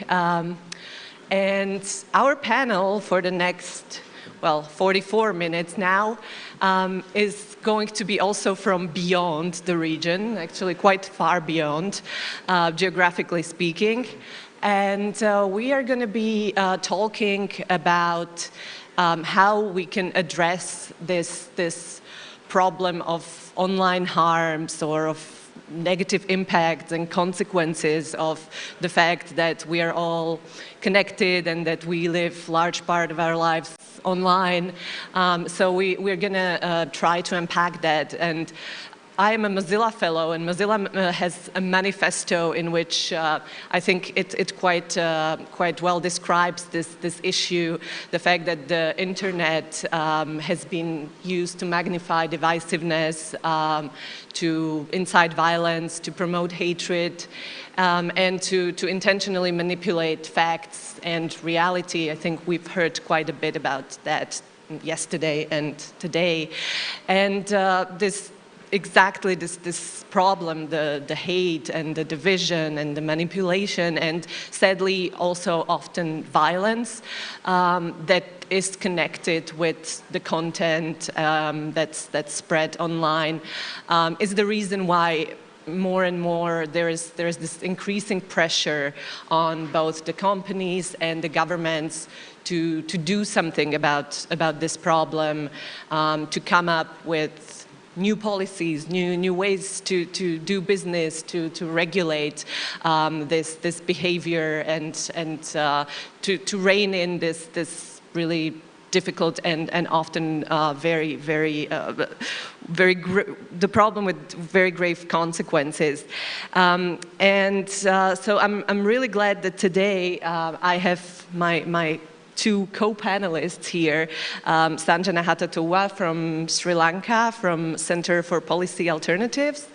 And our panel for the next, 44 minutes now, is going to be also from beyond the region, actually quite far beyond, geographically speaking. And we are going to be talking about how we can address this problem of online harms or of negative impacts and consequences of the fact that we are all connected and that we live large part of our lives online. So we're going to try to unpack that. And I am a Mozilla fellow, and Mozilla has a manifesto in which I think it quite well describes this issue, the fact that the internet has been used to magnify divisiveness, to incite violence, to promote hatred, and to intentionally manipulate facts and reality. I think we've heard quite a bit about that yesterday and today. And exactly this problem, the hate and the division and the manipulation, and sadly also often violence that is connected with the content that's spread online, is the reason why more and more there is this increasing pressure on both the companies and the governments to do something about this problem, to come up with new policies, new ways to do business, to regulate this behavior, and to rein in this really difficult and often the problem with very grave consequences. So I'm really glad that today I have my two co-panelists here, Sanjana Hattattuwa from Sri Lanka, from Center for Policy Alternatives,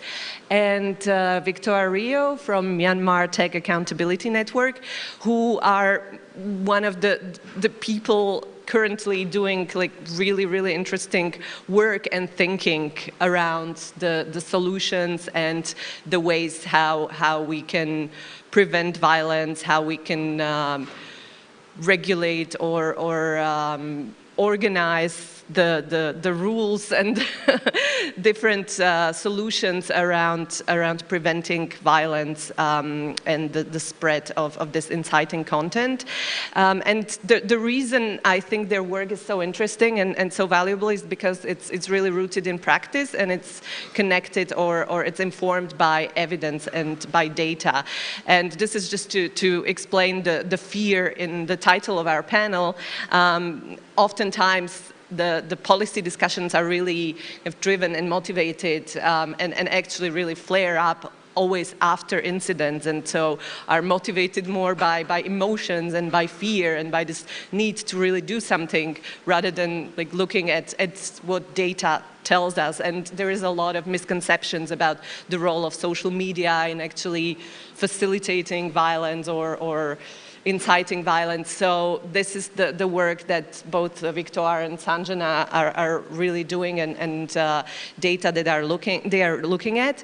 and Victoire Rio from Myanmar Tech Accountability Network, who are one of the people currently doing like really interesting work and thinking around the solutions and the ways how we can prevent violence, how we can regulate or organize the rules and different solutions around preventing violence and the spread of this inciting content. And the reason I think their work is so interesting and so valuable is because it's really rooted in practice, and it's connected or it's informed by evidence and by data. And this is just to explain the fear in the title of our panel. Oftentimes, the policy discussions are really driven and motivated and actually really flare up always after incidents, and so are motivated more by emotions and by fear and by this need to really do something rather than like looking at what data tells us. And there is a lot of misconceptions about the role of social media in actually facilitating violence or inciting violence. So this is the work that both Victoire and Sanjana are really doing, and data that they are looking at.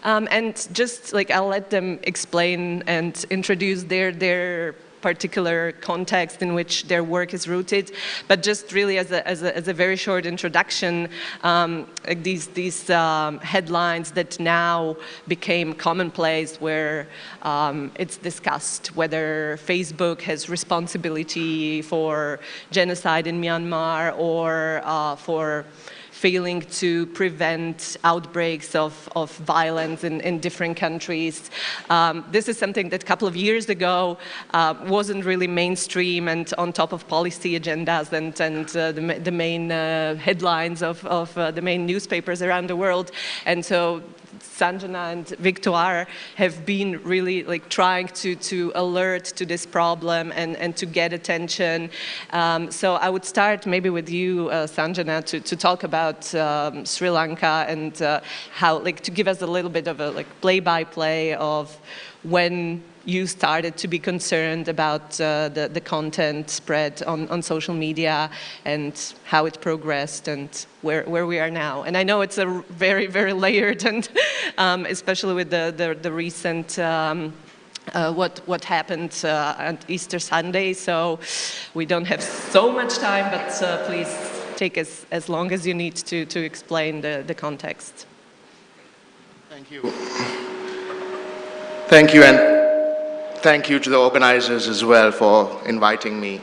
And just like I'll let them explain and introduce their particular context in which their work is rooted, but just really as a very short introduction, like these headlines that now became commonplace, where it's discussed whether Facebook has responsibility for genocide in Myanmar or for failing to prevent outbreaks of violence in different countries. This is something that a couple of years ago wasn't really mainstream and on top of policy agendas and the main headlines of the main newspapers around the world. And so Sanjana and Victoire have been really like trying to alert to this problem and to get attention. So I would start maybe with you, Sanjana, to talk about Sri Lanka and how, like, to give us a little bit of a like play-by-play of when you started to be concerned about the content spread on social media and how it progressed and where we are now. And I know it's a very, very layered and especially with the recent what happened on Easter Sunday. So we don't have so much time, but please take as long as you need to explain the context. Thank you. Thank you, and thank you to the organizers as well for inviting me.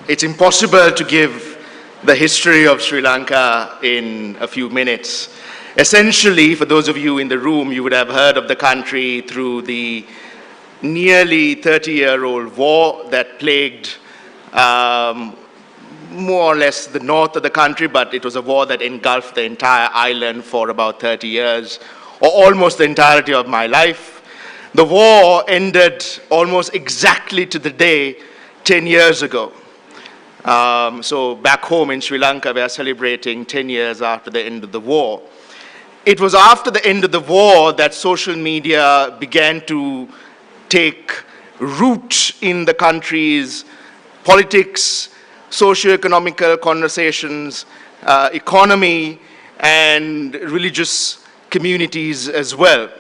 It's impossible to give the history of Sri Lanka in a few minutes. Essentially, for those of you in the room, you would have heard of the country through the nearly 30-year-old war that plagued more or less the north of the country, but it was a war that engulfed the entire island for about 30 years, or almost the entirety of my life. The war ended almost exactly to the day 10 years ago. So back home in Sri Lanka, we are celebrating 10 years after the end of the war. It was after the end of the war that social media began to take root in the country's politics, socio-economical conversations, economy, and religious communities as well.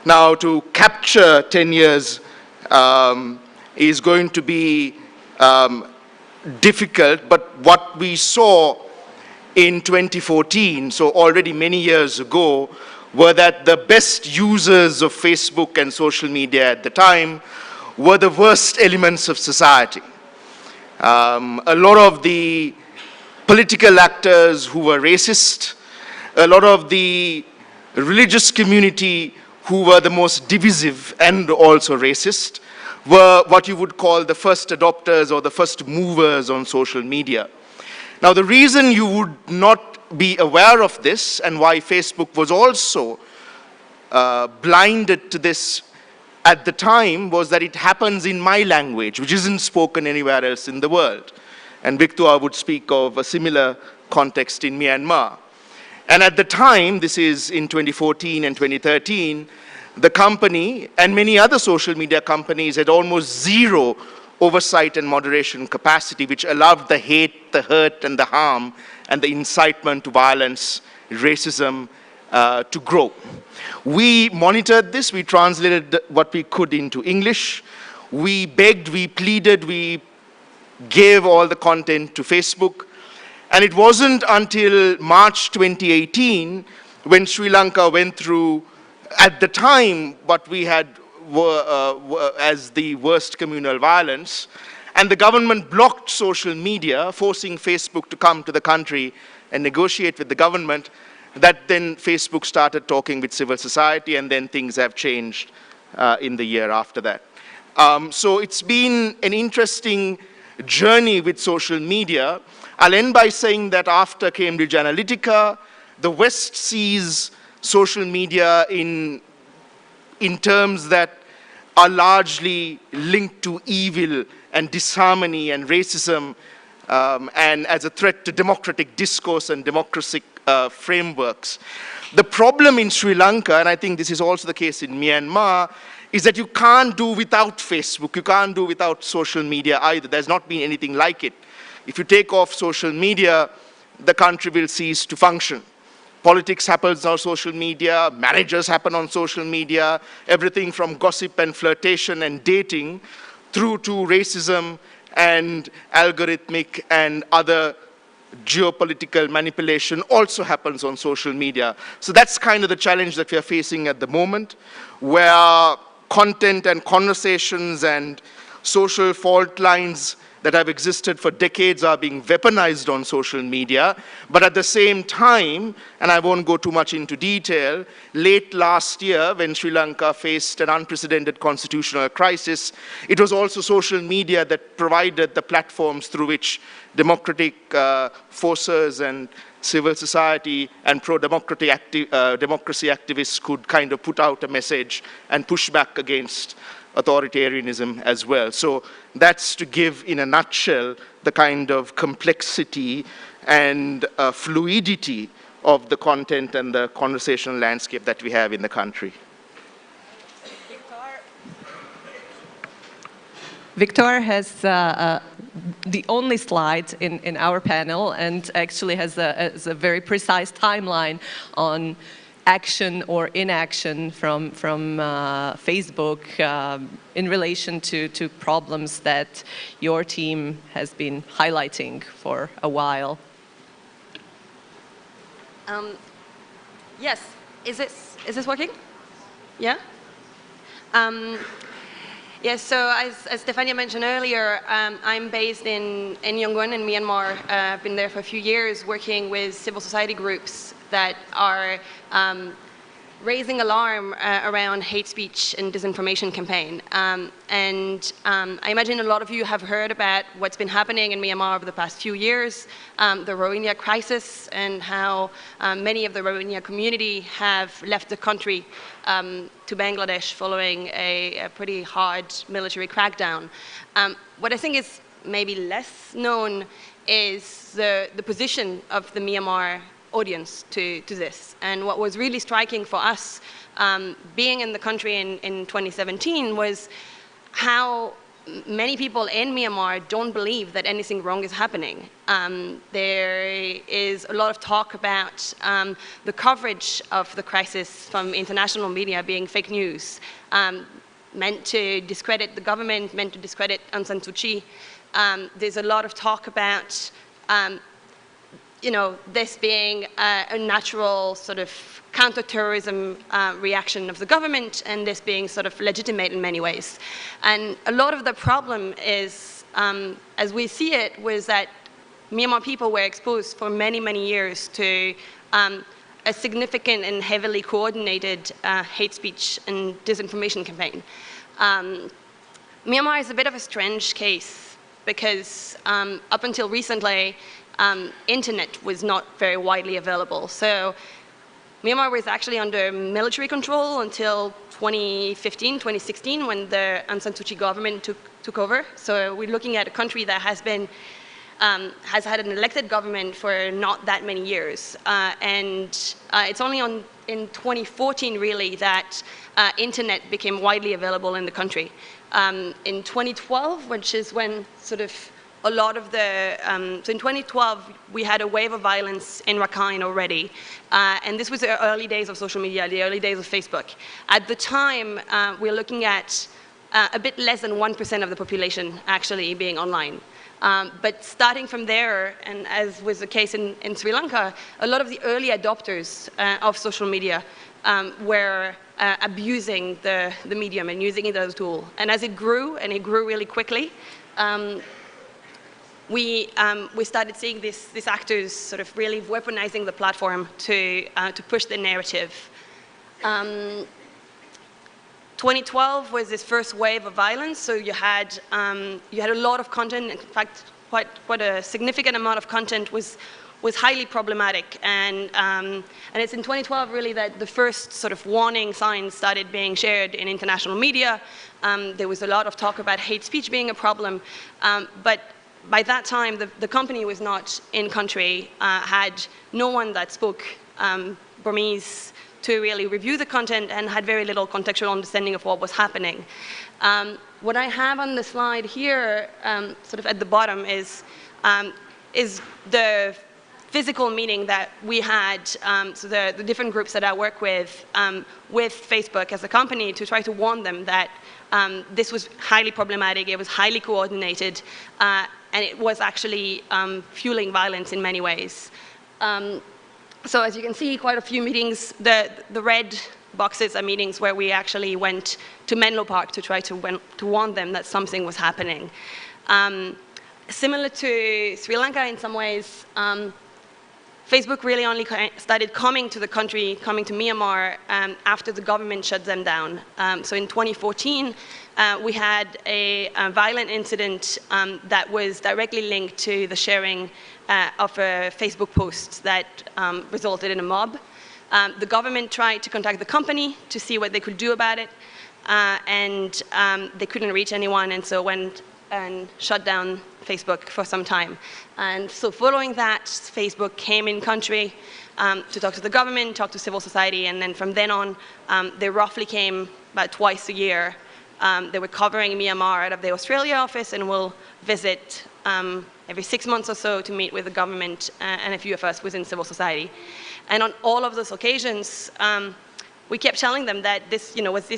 Now, to capture 10 years is going to be difficult, but what we saw in 2014, so already many years ago, were that the best users of Facebook and social media at the time were the worst elements of society. A lot of the political actors who were racist, a lot of the religious community who were the most divisive and also racist, were what you would call the first adopters or the first movers on social media. Now, the reason you would not be aware of this and why Facebook was also blinded to this at the time was that it happens in my language, which isn't spoken anywhere else in the world. And Victor would speak of a similar context in Myanmar. And at the time, this is in 2014 and 2013, the company and many other social media companies had almost zero oversight and moderation capacity, which allowed the hate, the hurt, and the harm, and the incitement to violence, racism, to grow. We monitored this, we translated what we could into English, we begged, we pleaded, we gave all the content to Facebook, and it wasn't until March 2018 when Sri Lanka went through, at the time, what we had as the worst communal violence, and the government blocked social media, forcing Facebook to come to the country and negotiate with the government, that then Facebook started talking with civil society, and then things have changed in the year after that. So it's been an interesting journey with social media. I'll end by saying that after Cambridge Analytica, the West sees social media in terms that are largely linked to evil and disharmony and racism, and as a threat to democratic discourse and democratic frameworks. The problem in Sri Lanka, and I think this is also the case in Myanmar, is that you can't do without Facebook, you can't do without social media either. There's not been anything like it. If you take off social media, the country will cease to function. Politics happens on social media, marriages happen on social media, everything from gossip and flirtation and dating through to racism and algorithmic and other geopolitical manipulation also happens on social media. So that's kind of the challenge that we are facing at the moment, where content and conversations and social fault lines that have existed for decades are being weaponized on social media. But at the same time, and I won't go too much into detail, late last year when Sri Lanka faced an unprecedented constitutional crisis, it was also social media that provided the platforms through which democratic forces and civil society and pro-democracy activists could kind of put out a message and push back against authoritarianism as well. So that's to give, in a nutshell, the kind of complexity and fluidity of the content and the conversational landscape that we have in the country. Victor has the only slide in our panel, and actually has a very precise timeline on action or inaction from Facebook in relation to problems that your team has been highlighting for a while? Yes. Is this working? Yeah? Yes, so as Stefania mentioned earlier, I'm based in Yangon in Myanmar. I've been there for a few years working with civil society groups that are raising alarm around hate speech and disinformation campaign. I imagine a lot of you have heard about what's been happening in Myanmar over the past few years, the Rohingya crisis, and how many of the Rohingya community have left the country to Bangladesh following a pretty hard military crackdown. What I think is maybe less known is the position of the Myanmar audience to this. And what was really striking for us being in the country in 2017 was how many people in Myanmar don't believe that anything wrong is happening. There is a lot of talk about the coverage of the crisis from international media being fake news, meant to discredit the government, meant to discredit Aung San Suu Kyi. There's a lot of talk about this being a natural sort of counter-terrorism reaction of the government, and this being sort of legitimate in many ways. And a lot of the problem is, as we see it, was that Myanmar people were exposed for many, many years to a significant and heavily coordinated hate speech and disinformation campaign. Myanmar is a bit of a strange case because up until recently, internet was not very widely available. So Myanmar was actually under military control until 2015, 2016, when the Aung San Suu Kyi government took over. So we're looking at a country that has had an elected government for not that many years. It's only in 2014, really, that internet became widely available in the country. In 2012, which is when sort of a lot of the, so in 2012, we had a wave of violence in Rakhine already. And this was the early days of social media, the early days of Facebook. At the time, we're looking at a bit less than 1% of the population actually being online. But starting from there, and as was the case in Sri Lanka, a lot of the early adopters of social media were abusing the medium and using it as a tool. And as it grew, and it grew really quickly, we started seeing these actors sort of really weaponizing the platform to push the narrative. 2012 was this first wave of violence, so you had a lot of content. In fact, quite a significant amount of content was highly problematic, and it's in 2012 really that the first sort of warning signs started being shared in international media. There was a lot of talk about hate speech being a problem, but by that time, the company was not in country, had no one that spoke Burmese to really review the content, and had very little contextual understanding of what was happening. What I have on the slide here, sort of at the bottom, is the physical meeting that we had, so the different groups that I work with Facebook as a company to try to warn them that this was highly problematic, it was highly coordinated, and it was actually fueling violence in many ways. So as you can see, quite a few meetings. The red boxes are meetings where we actually went to Menlo Park to try to warn them that something was happening. Similar to Sri Lanka in some ways, Facebook really only started coming to the country, coming to Myanmar, after the government shut them down. So in 2014, we had a violent incident that was directly linked to the sharing of a Facebook post that resulted in a mob. The government tried to contact the company to see what they could do about it, and they couldn't reach anyone, and so went and shut down Facebook for some time. And so following that, Facebook came in country to talk to the government, talk to civil society, and then from then on, they roughly came about twice a year. They were covering Myanmar out of the Australia office and will visit every 6 months or so to meet with the government and a few of us within civil society. And on all of those occasions, we kept telling them that this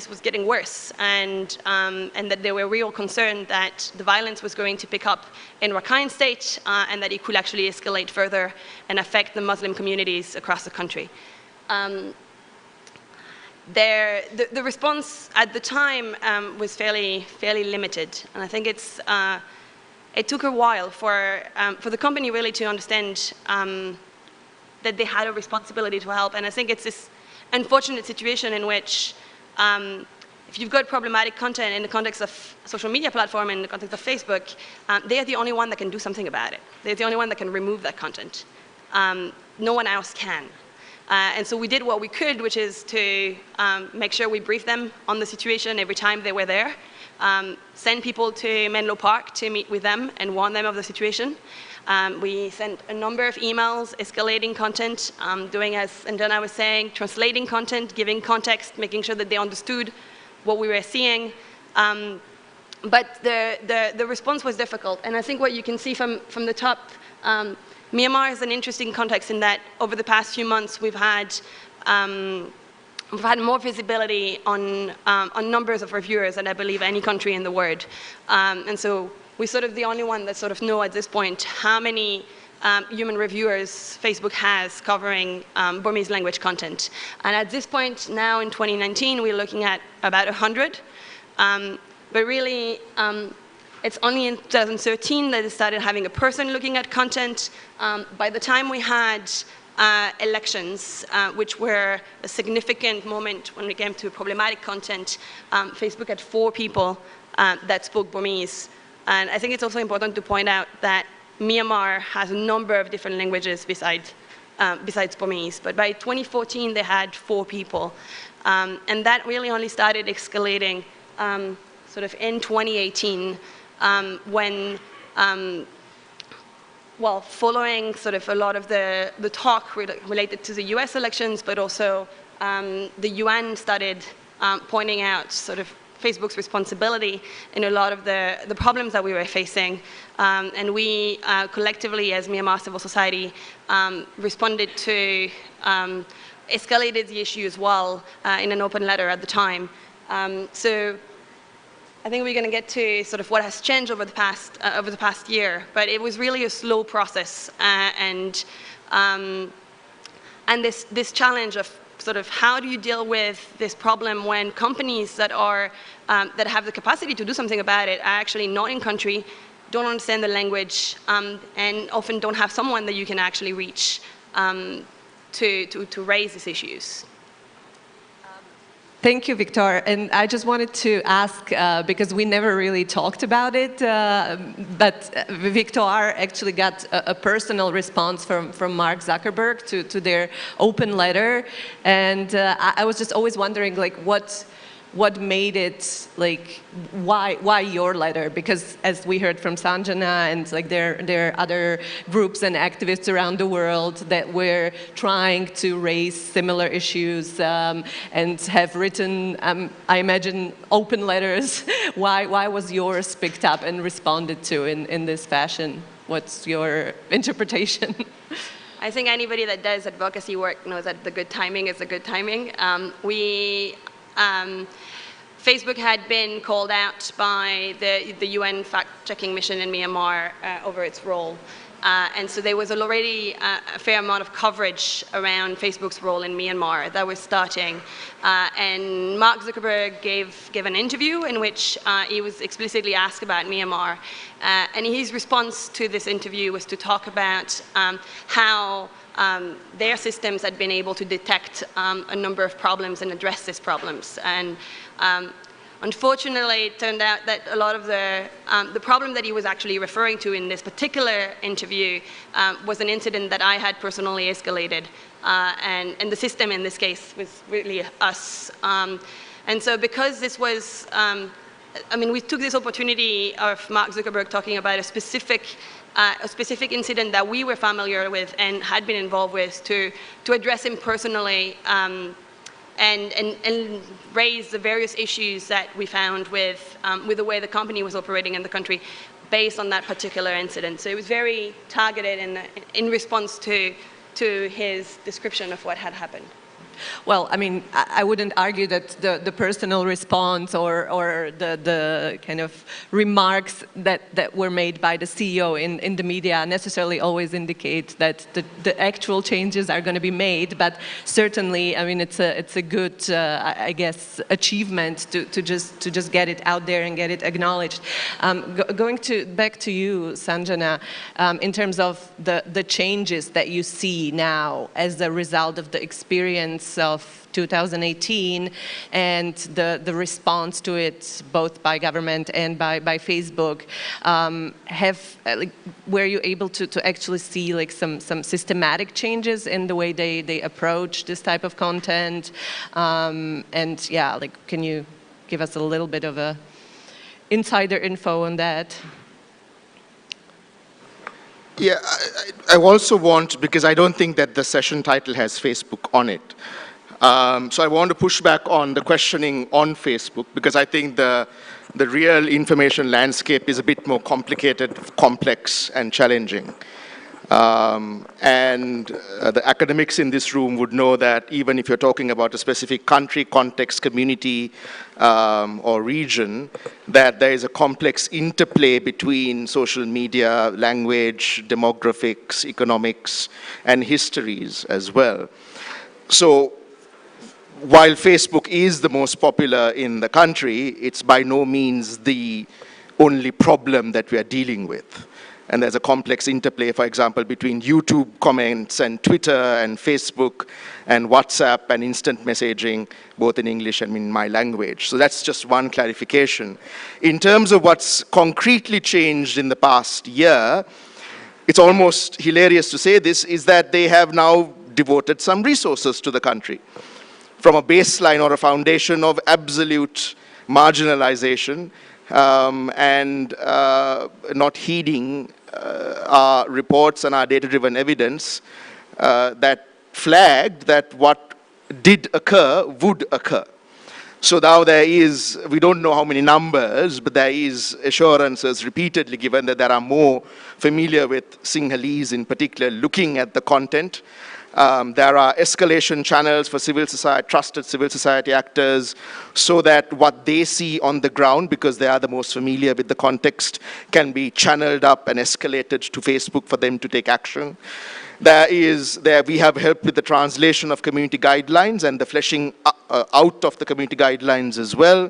was getting worse, and that they were real concerned that the violence was going to pick up in Rakhine State, and that it could actually escalate further and affect the Muslim communities across the country. The response at the time was fairly limited, and I think it took a while for the company really to understand that they had a responsibility to help. And I think it's this unfortunate situation in which if you've got problematic content in the context of social media platform, in the context of Facebook, they're the only one that can do something about it. They're the only one that can remove that content. No one else can. And so we did what we could, which is to make sure we briefed them on the situation every time they were there, send people to Menlo Park to meet with them and warn them of the situation. We sent a number of emails escalating content, doing as Anjana was saying, translating content, giving context, making sure that they understood what we were seeing. But the response was difficult. And I think what you can see from the top, Myanmar is an interesting context in that over the past few months we've had more visibility on numbers of reviewers than I believe any country in the world. And so we're sort of the only one that sort of know at this point how many human reviewers Facebook has covering Burmese language content. And at this point now in 2019, we're looking at about 100. But really, it's only in 2013 that they started having a person looking at content. By the time we had elections, which were a significant moment when it came to problematic content, Facebook had 4 people that spoke Burmese. And I think it's also important to point out that Myanmar has a number of different languages besides Burmese. But by 2014, they had 4 people. And that really only started escalating sort of in 2018 when, well, following sort of a lot of the talk related to the US elections, but also the UN started pointing out sort of Facebook's responsibility in a lot of the problems that we were facing. And we collectively, as Myanmar civil society, responded to, escalated the issue as well in an open letter at the time. So I think we're going to get to sort of what has changed over the past year, but it was really a slow process, and this challenge of sort of how do you deal with this problem when companies that that have the capacity to do something about it are actually not in country, don't understand the language, and often don't have someone that you can actually reach to raise these issues. Thank you, Victor. And I just wanted to ask, because we never really talked about it, but Victor actually got a personal response from Mark Zuckerberg to their open letter. And I was just always wondering, like, what made it, like, why your letter? Because as we heard from Sanjana, and like there are other groups and activists around the world that were trying to raise similar issues and have written, I imagine, open letters. Why was yours picked up and responded to in this fashion? What's your interpretation? I think anybody that does advocacy work knows that the good timing is the good timing. Facebook had been called out by the UN fact-checking mission in Myanmar over its role. And so there was already a fair amount of coverage around Facebook's role in Myanmar that was starting. And Mark Zuckerberg gave an interview in which he was explicitly asked about Myanmar. And his response to this interview was to talk about how their systems had been able to detect a number of problems and address these problems. And unfortunately, it turned out that a lot of the problem that he was actually referring to in this particular interview was an incident that I had personally escalated. And the system in this case was really us. And so because this was, I mean, we took this opportunity of Mark Zuckerberg talking about a specific incident that we were familiar with and had been involved with to address him personally and raise the various issues that we found with the way the company was operating in the country. based on that particular incident. So it was very targeted in response to his description of what had happened. Well, I mean, I wouldn't argue that the personal response or the kind of remarks that were made by the CEO in the media necessarily always indicate that the actual changes are going to be made. But certainly, I mean, it's a good, I guess, achievement to just get it out there and get it acknowledged. Going back to you, Sanjana, in terms of the changes that you see now as a result of the experience of 2018 and the response to it, both by government and by Facebook, were you able to actually see like some systematic changes in the way they approach this type of content? And yeah, like, can you give us a little bit of a insider info on that? Yeah, I also want, because I don't think that the session title has Facebook on it. So I want to push back on the questioning on Facebook, because I think the real information landscape is a bit more complicated, complex, and challenging. The academics in this room would know that even if you're talking about a specific country, context, community, or region, that there is a complex interplay between social media, language, demographics, economics, and histories as well. So while Facebook is the most popular in the country, it's by no means the only problem that we are dealing with. And there's a complex interplay, for example, between YouTube comments and Twitter and Facebook and WhatsApp and instant messaging, both in English and in my language. So that's just one clarification. In terms of what's concretely changed in the past year, it's almost hilarious to say this, is that they have now devoted some resources to the country. From a baseline or a foundation of absolute marginalization, and not heeding our reports and our data-driven evidence that flagged that what did occur would occur. So now there is, we don't know how many numbers, but there is assurances repeatedly given that there are more familiar with Sinhalese in particular looking at the content. There are escalation channels for civil society, trusted civil society actors, so that what they see on the ground, because they are the most familiar with the context, can be channeled up and escalated to Facebook for them to take action. We have helped with the translation of community guidelines and the fleshing out of the community guidelines as well.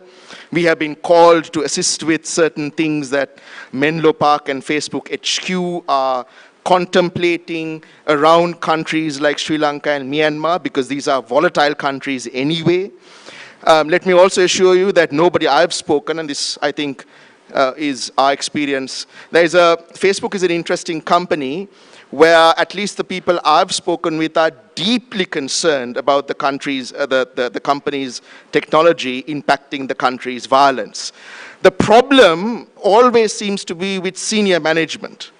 We have been called to assist with certain things that Menlo Park and Facebook HQ are contemplating around countries like Sri Lanka and Myanmar, because these are volatile countries anyway. Let me also assure you that nobody I've spoken, and this I think is our experience, Facebook is an interesting company where at least the people I've spoken with are deeply concerned about the country's, the company's technology impacting the country's violence. The problem always seems to be with senior management,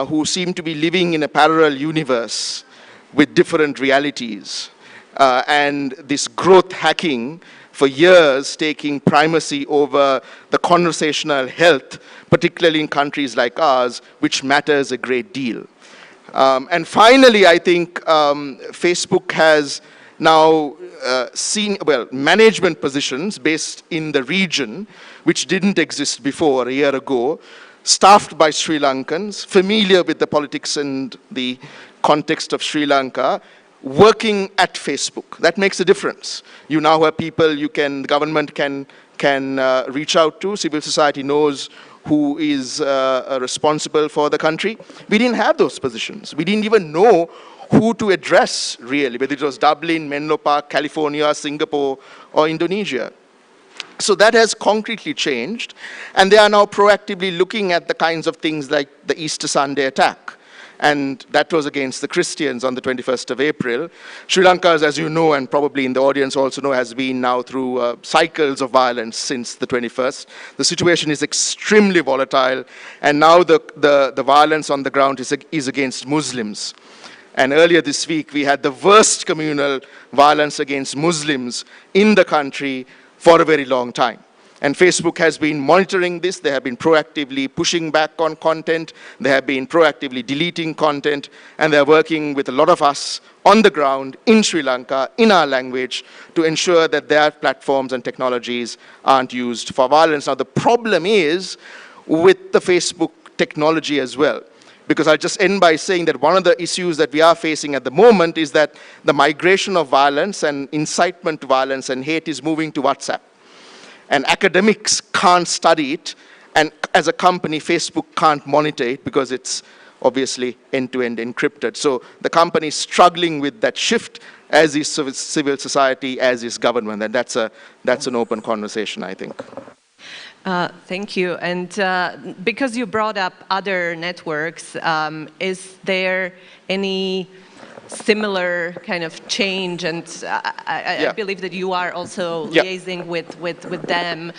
who seem to be living in a parallel universe with different realities. And this growth hacking for years taking primacy over the conversational health, particularly in countries like ours, which matters a great deal. And finally, I think Facebook has now management positions based in the region, which didn't exist before a year ago, staffed by Sri Lankans, familiar with the politics and the context of Sri Lanka, working at Facebook. That makes a difference. You now have people the government can reach out to, civil society knows who is responsible for the country. We didn't have those positions. We didn't even know who to address, really, whether it was Dublin, Menlo Park, California, Singapore, or Indonesia. So that has concretely changed, and they are now proactively looking at the kinds of things like the Easter Sunday attack. And that was against the Christians on the 21st of April. Sri Lanka, as you know, and probably in the audience also know, has been now through cycles of violence since the 21st. The situation is extremely volatile, and now the violence on the ground is against Muslims. And earlier this week, we had the worst communal violence against Muslims in the country for a very long time. And Facebook has been monitoring this. They have been proactively pushing back on content. They have been proactively deleting content. And they're working with a lot of us on the ground in Sri Lanka, in our language, to ensure that their platforms and technologies aren't used for violence. Now, the problem is with the Facebook technology as well. Because I'll just end by saying that one of the issues that we are facing at the moment is that the migration of violence and incitement to violence and hate is moving to WhatsApp. And academics can't study it, and as a company, Facebook can't monitor it because it's obviously end-to-end encrypted. So the company is struggling with that shift, as is civil society, as is government, and that's an open conversation, I think. Thank you. And because you brought up other networks, is there any similar kind of change? And I believe that you are also liaising with them.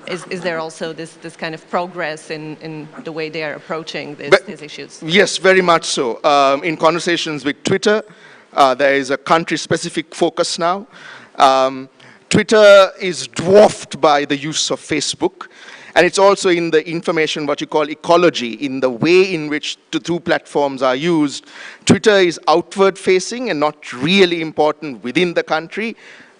Is there also this kind of progress in the way they are approaching these issues? Yes, very much so. In conversations with Twitter, there is a country-specific focus now. Twitter is dwarfed by the use of Facebook. And it's also in the information, what you call ecology, in the way in which the two platforms are used. Twitter is outward-facing and not really important within the country.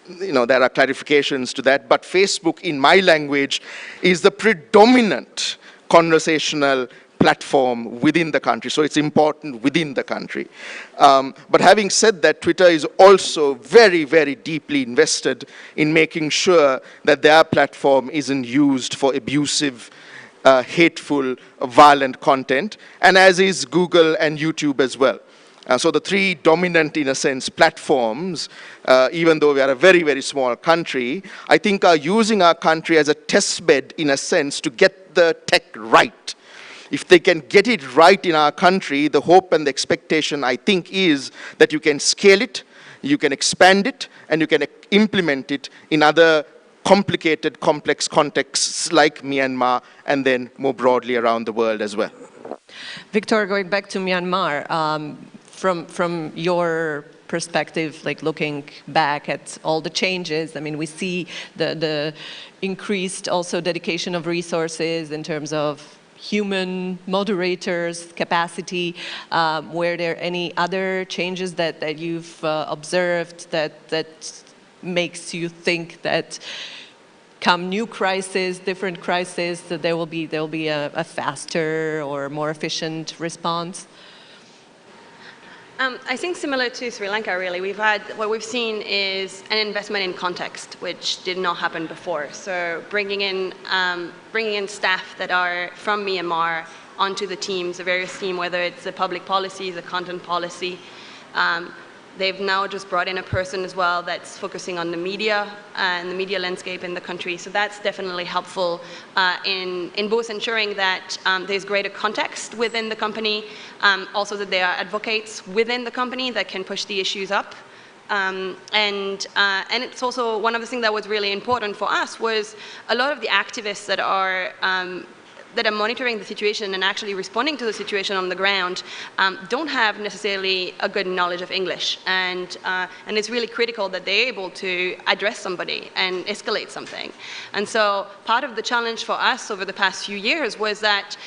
You know, there are clarifications to that. But Facebook, in my language, is the predominant conversational platform within the country. So it's important within the country. But having said that, Twitter is also very, very deeply invested in making sure that their platform isn't used for abusive, hateful, violent content, and as is Google and YouTube as well. So the three dominant, in a sense, platforms, even though we are a very, very small country, I think are using our country as a test bed, in a sense, to get the tech right. If they can get it right in our country, the hope and the expectation, I think, is that you can scale it, you can expand it, and you can implement it in other complicated, complex contexts like Myanmar, and then more broadly around the world as well. Victor, going back to Myanmar, from your perspective, like looking back at all the changes, I mean, we see the increased also dedication of resources in terms of human moderators, capacity. Were there any other changes that you've observed that makes you think that come new crises, different crises, that there will be a faster or more efficient response? I think similar to Sri Lanka, really, what we've seen is an investment in context, which did not happen before. So bringing in staff that are from Myanmar onto the teams, the various teams, whether it's the public policy, the content policy. They've now just brought in a person as well that's focusing on the media and the media landscape in the country. So that's definitely helpful in both ensuring that there's greater context within the company, also that there are advocates within the company that can push the issues up. And it's also one of the things that was really important for us was a lot of the activists that are monitoring the situation and actually responding to the situation on the ground don't have necessarily a good knowledge of English. And it's really critical that they're able to address somebody and escalate something. And so part of the challenge for us over the past few years was that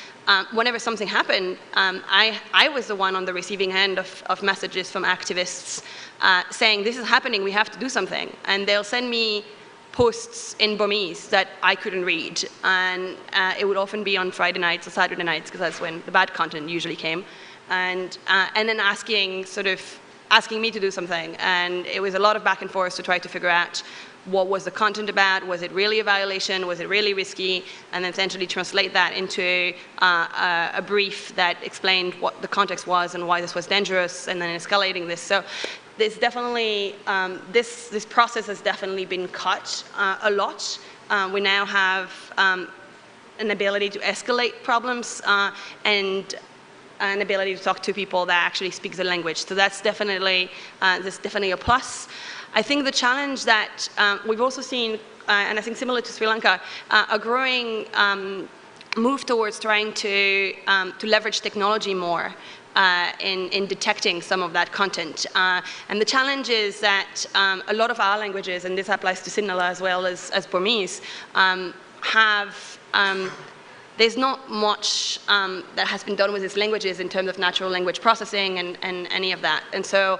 whenever something happened, I was the one on the receiving end of messages from activists saying, this is happening, we have to do something. And they'll send me posts in Burmese that I couldn't read, and it would often be on Friday nights or Saturday nights, because that's when the bad content usually came, and then asking me to do something, and it was a lot of back and forth to try to figure out what was the content about, was it really a violation, was it really risky, and then essentially translate that into a brief that explained what the context was and why this was dangerous, and then escalating this. So there's definitely, this process has definitely been cut a lot. We now have an ability to escalate problems and an ability to talk to people that actually speak the language. So that's definitely a plus. I think the challenge that we've also seen, and I think similar to Sri Lanka, a growing move towards trying to leverage technology more in detecting some of that content. And the challenge is that a lot of our languages, and this applies to Sinhala as well as Burmese, there's not much that has been done with these languages in terms of natural language processing and any of that. And so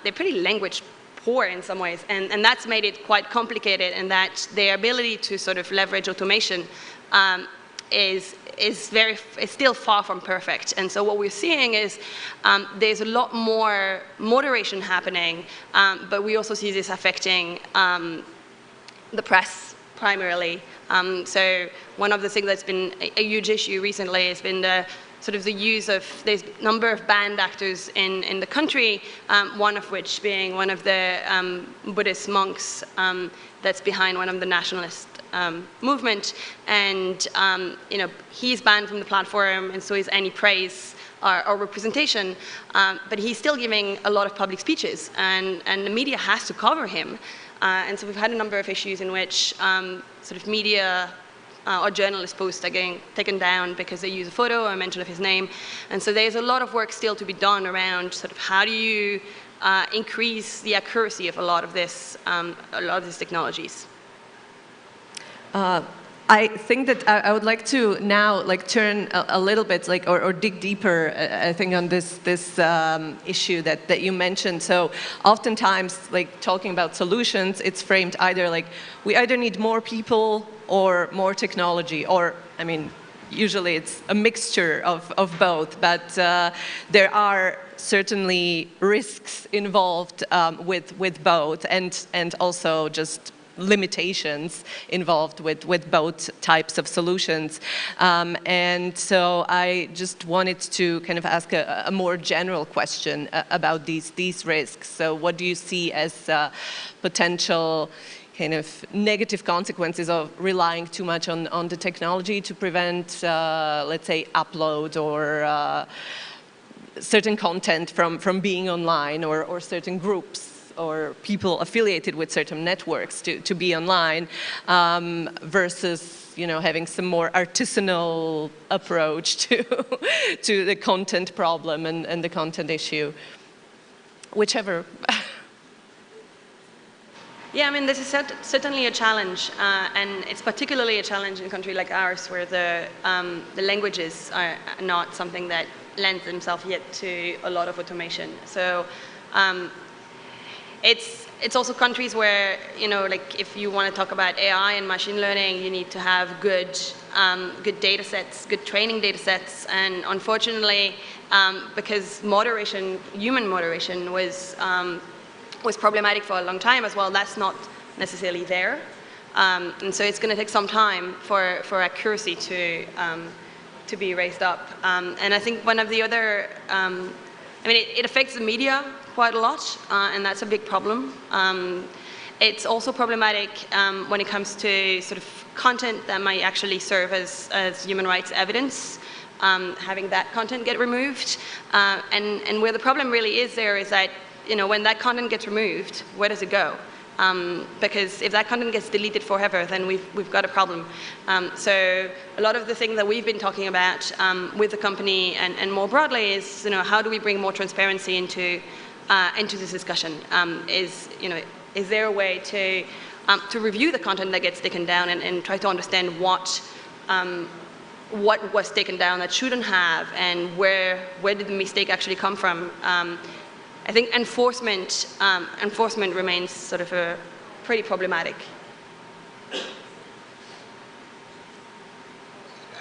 they're pretty language poor in some ways. And that's made it quite complicated, and that their ability to sort of leverage automation is still far from perfect. And so what we're seeing is there's a lot more moderation happening, but we also see this affecting the press primarily. So one of the things that's been a huge issue recently has been the sort of the use of, there's a number of banned actors in the country, one of which being one of the Buddhist monks that's behind one of the nationalist movement. And he's banned from the platform, and so is any praise or representation, but he's still giving a lot of public speeches, and the media has to cover him. And so we've had a number of issues in which sort of media or journalist posts are getting taken down because they use a photo or a mention of his name. And so there's a lot of work still to be done around sort of how do you increase the accuracy of a lot of these technologies. I think that I would like to now turn a little bit or dig deeper, I think, on this issue that you mentioned. So oftentimes, talking about solutions, it's framed either we either need more people or more technology, or I mean, usually it's a mixture of both, but there are certainly risks involved with both, and also just limitations involved with both types of solutions. And so I just wanted to kind of ask a more general question about these risks. So what do you see as potential kind of negative consequences of relying too much on the technology to prevent, let's say, upload or certain content from being online, or certain groups or people affiliated with certain networks to be online, versus having some more artisanal approach to the content problem and the content issue, whichever. Yeah, I mean, this is certainly a challenge, and it's particularly a challenge in a country like ours, where the languages are not something that lends themselves yet to a lot of automation. So it's also countries where, if you want to talk about AI and machine learning, you need to have good data sets, good training data sets. And unfortunately, because human moderation was problematic for a long time as well, that's not necessarily there. And so it's going to take some time for accuracy to be raised up. And I think one of the other, it affects the media quite a lot, and that's a big problem. It's also problematic when it comes to sort of content that might actually serve as human rights evidence, having that content get removed. And where the problem really is there is that, when that content gets removed, where does it go? Because if that content gets deleted forever, then we've got a problem. So a lot of the things that we've been talking about with the company and more broadly is, how do we bring more transparency into this discussion? Is there a way to review the content that gets taken down and try to understand what was taken down that shouldn't have, and where did the mistake actually come from? I think enforcement remains sort of pretty problematic.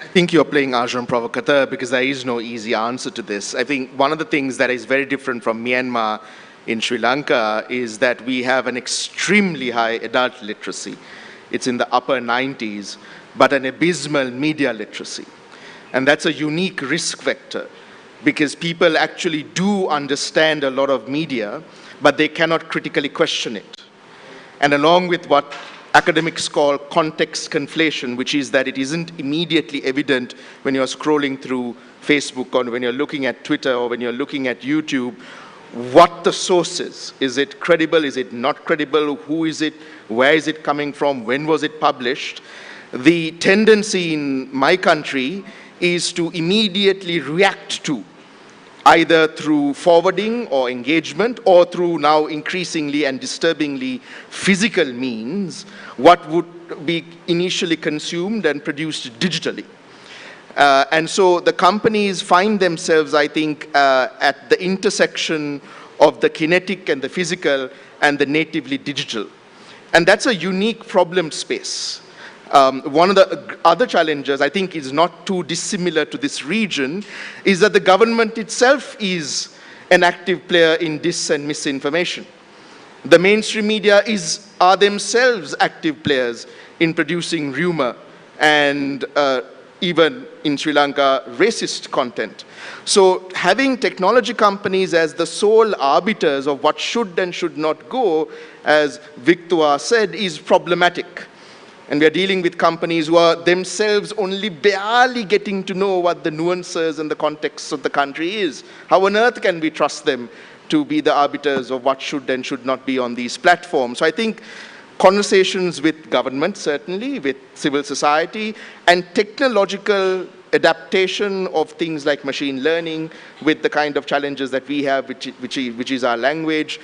I think you're playing agent provocateur, because there is no easy answer to this. I think one of the things that is very different from Myanmar in Sri Lanka is that we have an extremely high adult literacy. It's in the upper 90s, but an abysmal media literacy. And that's a unique risk vector, because people actually do understand a lot of media, but they cannot critically question it. And along with what academics call context conflation, which is that it isn't immediately evident when you're scrolling through Facebook, or when you're looking at Twitter, or when you're looking at YouTube, what the source is. Is it credible? Is it not credible? Who is it? Where is it coming from? When was it published? The tendency in my country is to immediately react to either through forwarding or engagement, or through now increasingly and disturbingly physical means, what would be initially consumed and produced digitally. And so the companies find themselves, I think, at the intersection of the kinetic and the physical and the natively digital. And that's a unique problem space. One of the other challenges, I think, is not too dissimilar to this region, is that the government itself is an active player in dis and misinformation. The mainstream media are themselves active players in producing rumor and even in Sri Lanka, racist content. So having technology companies as the sole arbiters of what should and should not go, as Victoire said, is problematic. And we are dealing with companies who are themselves only barely getting to know what the nuances and the context of the country is. How on earth can we trust them to be the arbiters of what should and should not be on these platforms? So I think conversations with government, certainly, with civil society, and technological adaptation of things like machine learning with the kind of challenges that we have, which is our language,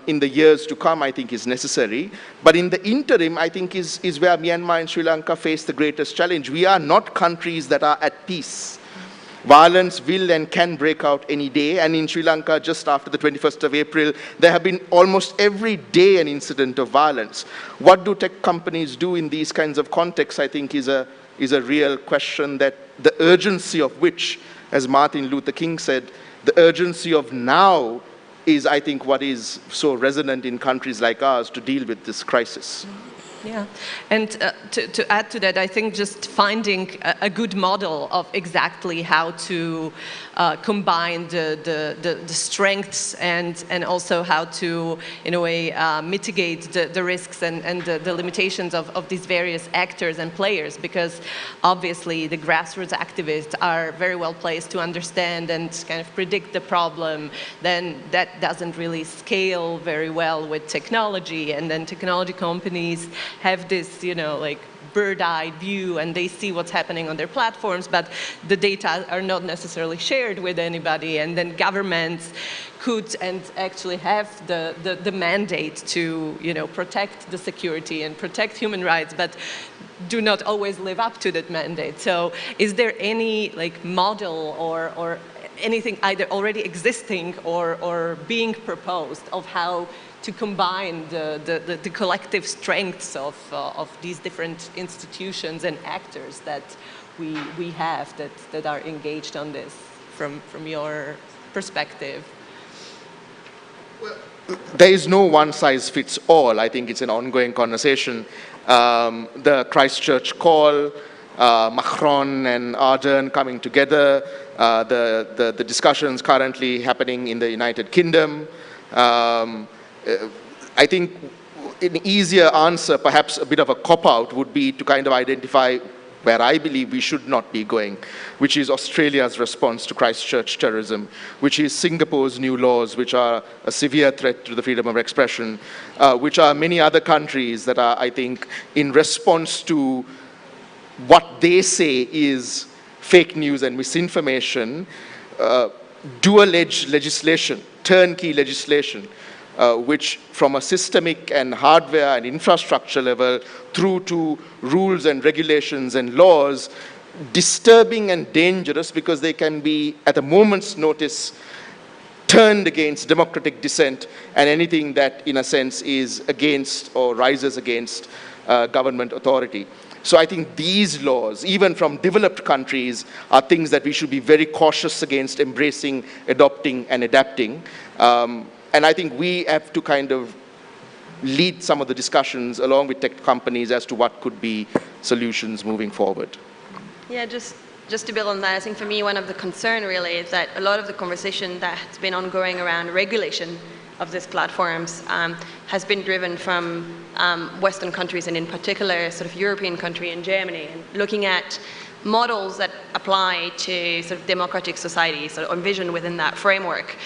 in the years to come, I think is necessary. But in the interim, I think is where Myanmar and Sri Lanka face the greatest challenge. We are not countries that are at peace. Violence will and can break out any day, and in Sri Lanka, just after the 21st of April, there have been almost every day an incident of violence. What do tech companies do in these kinds of contexts, I think, is a real question, that the urgency of which, as Martin Luther King said, the urgency of now is, I think, what is so resonant in countries like ours to deal with this crisis. Yeah, and to add to that, I think just finding a good model of exactly how to combine the strengths and also how to, in a way, mitigate the risks and the limitations of these various actors and players, because obviously the grassroots activists are very well placed to understand and kind of predict the problem. Then that doesn't really scale very well with technology, and then technology companies have this, like bird-eye view, and they see what's happening on their platforms, but the data are not necessarily shared with anybody, and then governments could and actually have the mandate to, protect the security and protect human rights, but do not always live up to that mandate. So is there any model or anything either already existing or being proposed of how to combine the collective strengths of these different institutions and actors that we have that are engaged on this from your perspective? Well, there is no one size fits all. I think it's an ongoing conversation. The Christchurch call, Macron and Ardern coming together, the discussions currently happening in the United Kingdom. I think an easier answer, perhaps a bit of a cop-out, would be to kind of identify where I believe we should not be going, which is Australia's response to Christchurch terrorism, which is Singapore's new laws, which are a severe threat to the freedom of expression, which are many other countries that are, I think, in response to what they say is fake news and misinformation, dual-edged legislation, turnkey legislation, which from a systemic and hardware and infrastructure level through to rules and regulations and laws, disturbing and dangerous because they can be, at a moment's notice, turned against democratic dissent and anything that, in a sense, is against or rises against government authority. So I think these laws, even from developed countries, are things that we should be very cautious against embracing, adopting, and adapting. And I think we have to kind of lead some of the discussions along with tech companies as to what could be solutions moving forward. Yeah, just to build on that, I think for me one of the concern really is that a lot of the conversation that has been ongoing around regulation of these platforms has been driven from Western countries, and in particular sort of European country and Germany, and looking at models that apply to sort of democratic societies or envisioned within that framework.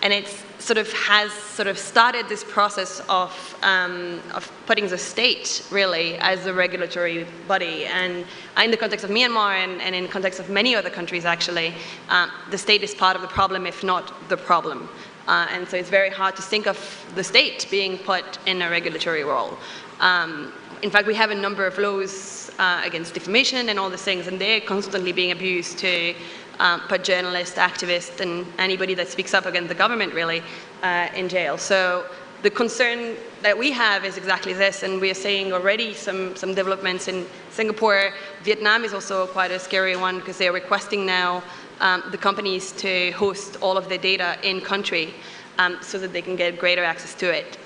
And it's has started this process of putting the state really as the regulatory body. And in the context of Myanmar and in the context of many other countries actually, the state is part of the problem, if not the problem. And so it's very hard to think of the state being put in a regulatory role. In fact, we have a number of laws against defamation and all these things, and they're constantly being abused to put journalists, activists, and anybody that speaks up against the government, really, in jail. So the concern that we have is exactly this, and we are seeing already some developments in Singapore. Vietnam is also quite a scary one, because they're requesting now the companies to host all of their data in country so that they can get greater access to it.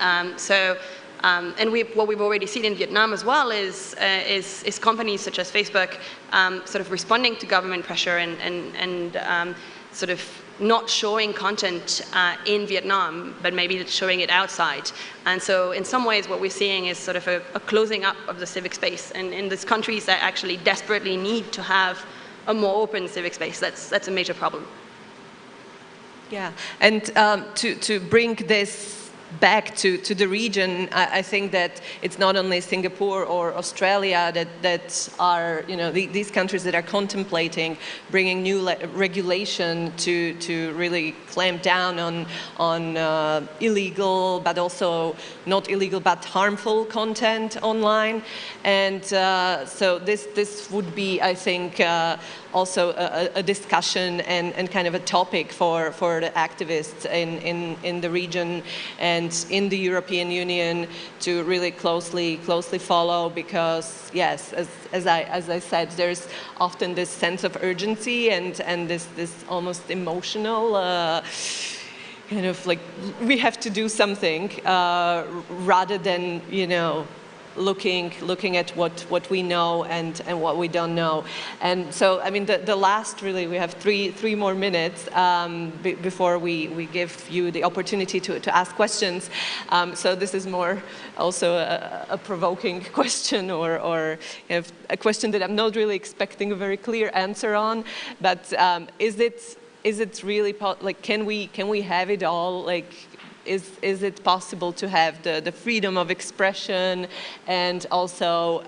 And what we've already seen in Vietnam as well is companies such as Facebook sort of responding to government pressure and sort of not showing content in Vietnam, but maybe showing it outside. And so in some ways what we're seeing is sort of a closing up of the civic space. And in these countries that actually desperately need to have a more open civic space, that's a major problem. Yeah, and to bring this back to the region, I think that it's not only Singapore or Australia that are, these countries that are contemplating bringing new regulation to really clamp down on illegal, but also not illegal, but harmful content online. And so this would be, I think, also a discussion and kind of a topic for the activists in the region and in the European Union to really closely follow, because yes, as I said, there's often this sense of urgency and this almost emotional kind of like we have to do something rather than looking at what we know and what we don't know. And so, I mean, the last, really, we have three more minutes before we give you the opportunity to ask questions. So this is more also a provoking question or a question that I'm not really expecting a very clear answer on, but is it really, like, can we have it all? Like, is it possible to have the freedom of expression and also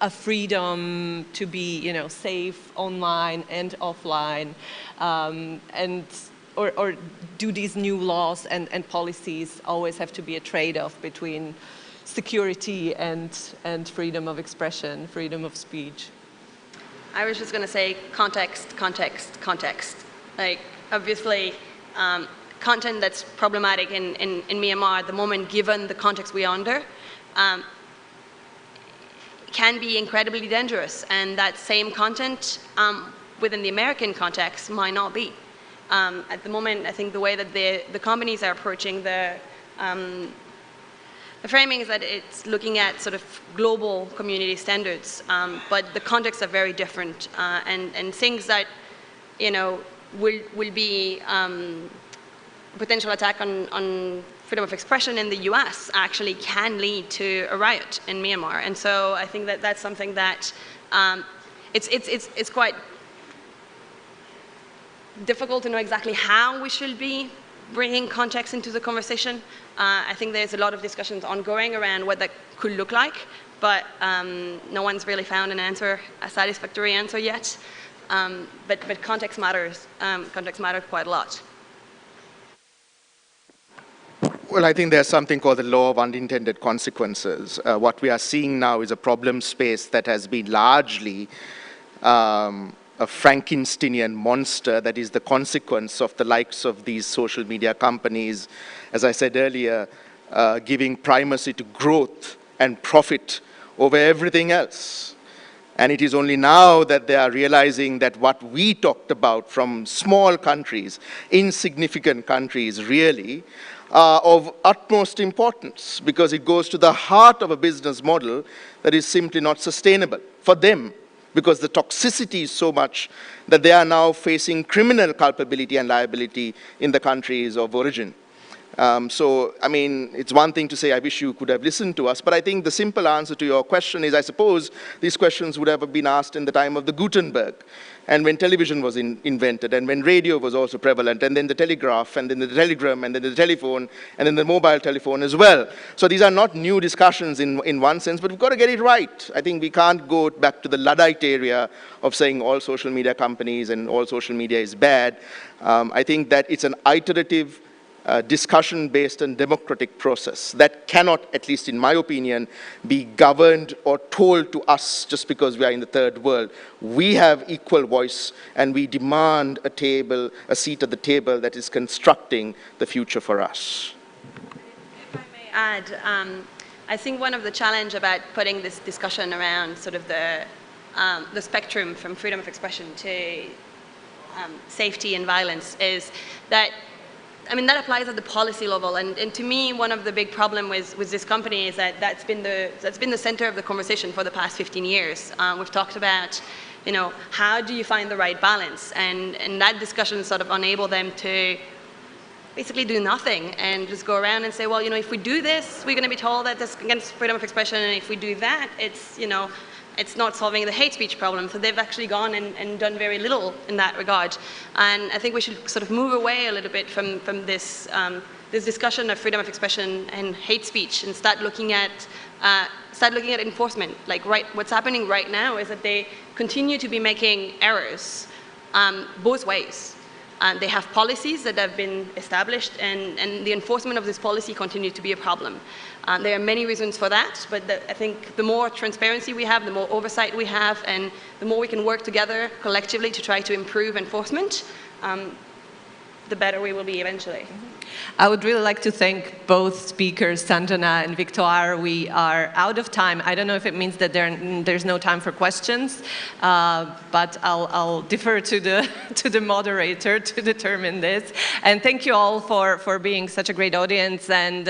a freedom to be, safe online and offline, or do these new laws and policies always have to be a trade-off between security and freedom of expression, freedom of speech? I was just going to say context, context, context. Like, obviously, content that's problematic in Myanmar at the moment, given the context we're under, can be incredibly dangerous. And that same content within the American context might not be. At the moment, I think the way that the companies are approaching the framing is that it's looking at sort of global community standards, but the contexts are very different, and things that will be potential attack on freedom of expression in the US actually can lead to a riot in Myanmar. And so I think that that's something that it's quite difficult to know exactly how we should be bringing context into the conversation. I think there's a lot of discussions ongoing around what that could look like, but no one's really found a satisfactory answer yet. But context matters. Context matters quite a lot. Well, I think there's something called the law of unintended consequences. What we are seeing now is a problem space that has been largely a Frankensteinian monster that is the consequence of the likes of these social media companies, as I said earlier, giving primacy to growth and profit over everything else. And it is only now that they are realizing that what we talked about from small countries, insignificant countries really, are of utmost importance, because it goes to the heart of a business model that is simply not sustainable for them, because the toxicity is so much that they are now facing criminal culpability and liability in the countries of origin. So, I mean, it's one thing to say, I wish you could have listened to us, but I think the simple answer to your question is, I suppose these questions would have been asked in the time of the Gutenberg, and when television was invented, and when radio was also prevalent, and then the telegraph, and then the telegram, and then the telephone, and then the mobile telephone as well. So these are not new discussions in one sense, but we've got to get it right. I think we can't go back to the Luddite area of saying all social media companies and all social media is bad. I think that it's an iterative, discussion-based and democratic process that cannot, at least in my opinion, be governed or told to us just because we are in the third world. We have equal voice, and we demand a seat at the table that is constructing the future for us. If I may add, I think one of the challenge about putting this discussion around sort of the spectrum from freedom of expression to safety and violence is that, I mean, that applies at the policy level, and to me, one of the big problem with this company is that that's been the center of the conversation for the past 15 years. We've talked about, you know, how do you find the right balance, and that discussion sort of enabled them to basically do nothing and just go around and say, well, you know, if we do this, we're going to be told that that's against freedom of expression, and if we do that, it's, you know, it's not solving the hate speech problem. So they've actually gone and done very little in that regard. And I think we should sort of move away a little bit from this, this discussion of freedom of expression and hate speech and start looking at enforcement. Like what's happening right now is that they continue to be making errors both ways. They have policies that have been established, and the enforcement of this policy continues to be a problem. There are many reasons for that, but I think the more transparency we have, the more oversight we have, and the more we can work together collectively to try to improve enforcement, the better we will be eventually. I would really like to thank both speakers, Sanjana and Victoire. We are out of time. I don't know if it means that there's no time for questions, but I'll defer to the moderator to determine this. And thank you all for being such a great audience. And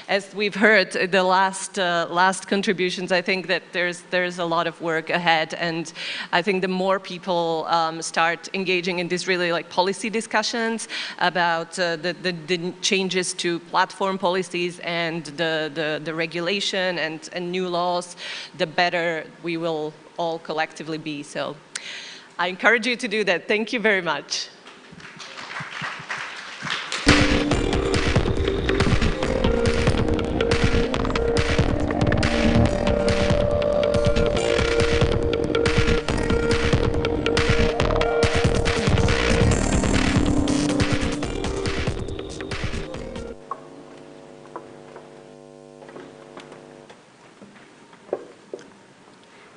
as we've heard, the last contributions, I think that there's a lot of work ahead. And I think the more people start engaging in these really like policy discussions about the changes to platform policies and the regulation and new laws, the better we will all collectively be. So I encourage you to do that. Thank you very much.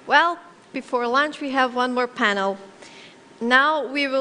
Well, before lunch, we have one more panel. Now we will